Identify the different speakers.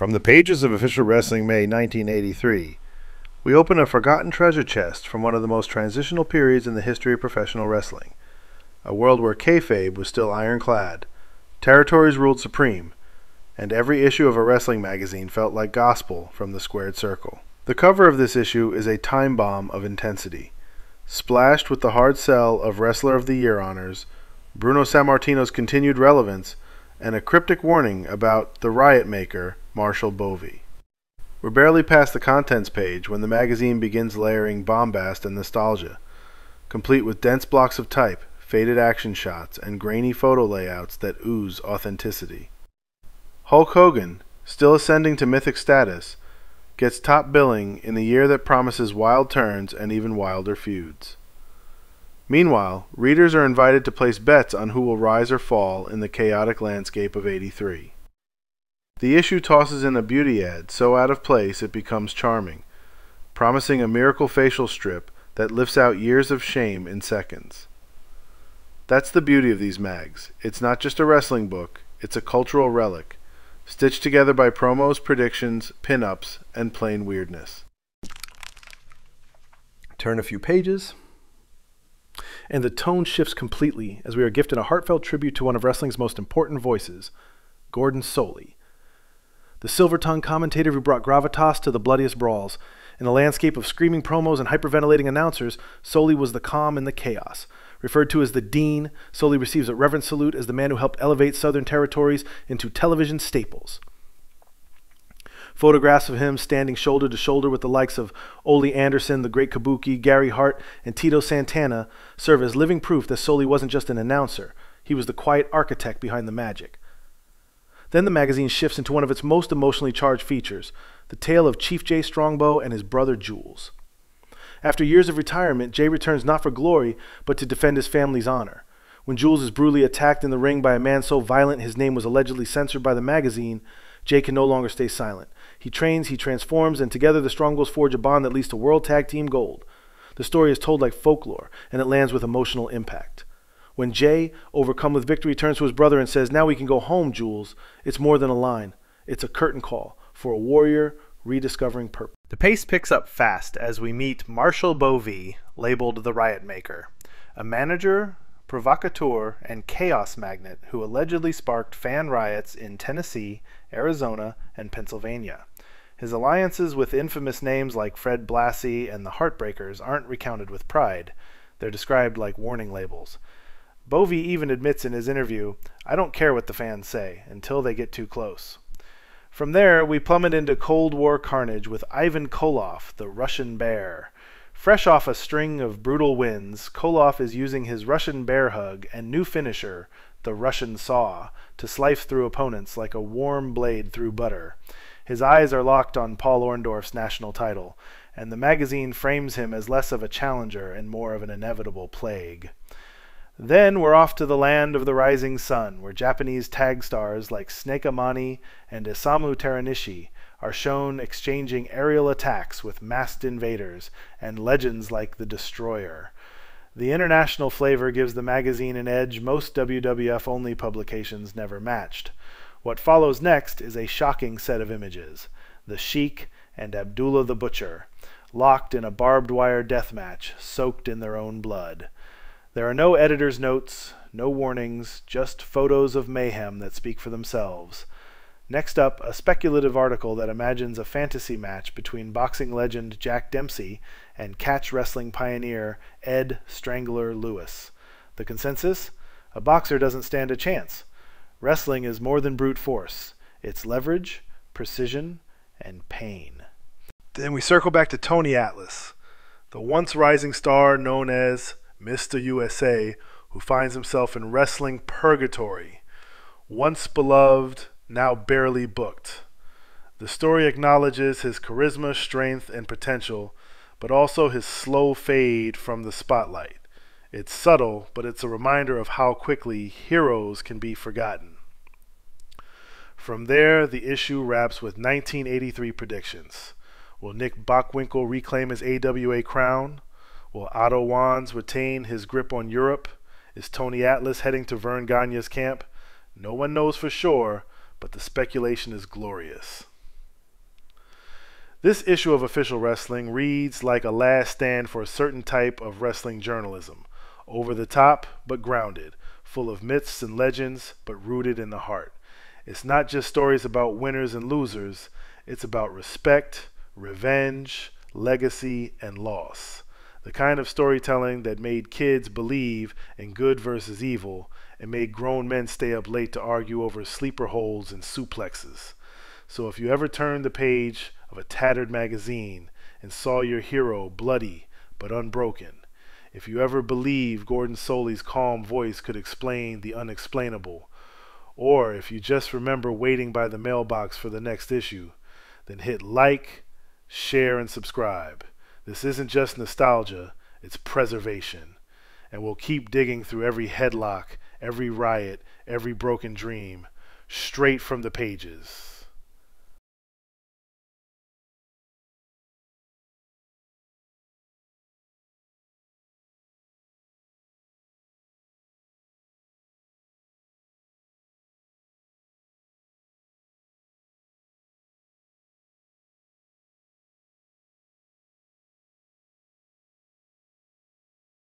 Speaker 1: From the pages of Official Wrestling May 1983, we open a forgotten treasure chest from one of the most transitional periods in the history of professional wrestling. A world where kayfabe was still ironclad, territories ruled supreme, and every issue of a wrestling magazine felt like gospel from the squared circle. The cover of this issue is a time bomb of intensity, splashed with the hard sell of Wrestler of the Year honors, Bruno Sammartino's continued relevance, and a cryptic warning about the Riot Maker, Marshall Bovey. We're barely past the contents page when the magazine begins layering bombast and nostalgia, complete with dense blocks of type, faded action shots, and grainy photo layouts that ooze authenticity. Hulk Hogan, still ascending to mythic status, gets top billing in the year that promises wild turns and even wilder feuds. Meanwhile, readers are invited to place bets on who will rise or fall in the chaotic landscape of '83. The issue tosses in a beauty ad so out of place it becomes charming, promising a miracle facial strip that lifts out years of shame in seconds. That's the beauty of these mags. It's not just a wrestling book, it's a cultural relic, stitched together by promos, predictions, pin-ups, and plain weirdness.
Speaker 2: Turn a few pages, and the tone shifts completely as we are gifted a heartfelt tribute to one of wrestling's most important voices, Gordon Solie, the silver-tongued commentator who brought gravitas to the bloodiest brawls. In a landscape of screaming promos and hyperventilating announcers, Solie was the calm in the chaos. Referred to as the Dean, Solie receives a reverent salute as the man who helped elevate Southern territories into television staples. Photographs of him standing shoulder to shoulder with the likes of Ole Anderson, the Great Kabuki, Gary Hart, and Tito Santana serve as living proof that Solie wasn't just an announcer. He was the quiet architect behind the magic. Then the magazine shifts into one of its most emotionally charged features, the tale of Chief Jay Strongbow and his brother Jules. After years of retirement, Jay returns not for glory, but to defend his family's honor. When Jules is brutally attacked in the ring by a man so violent his name was allegedly censored by the magazine, Jay can no longer stay silent. He trains, he transforms, and together the Strongbows forge a bond that leads to World Tag Team Gold. The story is told like folklore, and it lands with emotional impact. When Jay, overcome with victory, turns to his brother and says, "Now we can go home, Jules," it's more than a line. It's a curtain call for a warrior rediscovering purpose.
Speaker 3: The pace picks up fast as we meet Marshall Bovey, labeled the Riot Maker, a manager, provocateur, and chaos magnet who allegedly sparked fan riots in Tennessee, Arizona, and Pennsylvania. His alliances with infamous names like Fred Blassie and the Heartbreakers aren't recounted with pride. They're described like warning labels. Bovey even admits in his interview, "I don't care what the fans say, until they get too close." From there, we plummet into Cold War carnage with Ivan Koloff, the Russian Bear. Fresh off a string of brutal wins, Koloff is using his Russian Bear Hug and new finisher, the Russian Saw, to slice through opponents like a warm blade through butter. His eyes are locked on Paul Orndorff's national title, and the magazine frames him as less of a challenger and more of an inevitable plague. Then we're off to the land of the rising sun, where Japanese tag stars like Snake Amani and Isamu Teranishi are shown exchanging aerial attacks with masked invaders and legends like the Destroyer. The international flavor gives the magazine an edge most WWF-only publications never matched. What follows next is a shocking set of images. The Sheik and Abdullah the Butcher, locked in a barbed wire death match, soaked in their own blood. There are no editor's notes, no warnings, just photos of mayhem that speak for themselves. Next up, a speculative article that imagines a fantasy match between boxing legend Jack Dempsey and catch wrestling pioneer Ed Strangler Lewis. The consensus? A boxer doesn't stand a chance. Wrestling is more than brute force. It's leverage, precision, and pain.
Speaker 2: Then we circle back to Tony Atlas, the once rising star known as Mr. USA, who finds himself in wrestling purgatory. Once beloved, now barely booked. The story acknowledges his charisma, strength, and potential, but also his slow fade from the spotlight. It's subtle, but it's a reminder of how quickly heroes can be forgotten. From there, the issue wraps with 1983 predictions. Will Nick Bockwinkel reclaim his AWA crown? Will Otto Wanz retain his grip on Europe? Is Tony Atlas heading to Vern Gagne's camp? No one knows for sure, but the speculation is glorious. This issue of Official Wrestling reads like a last stand for a certain type of wrestling journalism. Over the top, but grounded. Full of myths and legends, but rooted in the heart. It's not just stories about winners and losers. It's about respect, revenge, legacy, and loss. The kind of storytelling that made kids believe in good versus evil and made grown men stay up late to argue over sleeper holds and suplexes. So if you ever turned the page of a tattered magazine and saw your hero bloody but unbroken, if you ever believed Gordon Solie's calm voice could explain the unexplainable, or if you just remember waiting by the mailbox for the next issue, then hit like, share, and subscribe. This isn't just nostalgia, it's preservation. And we'll keep digging through every headlock, every riot, every broken dream, straight from the pages.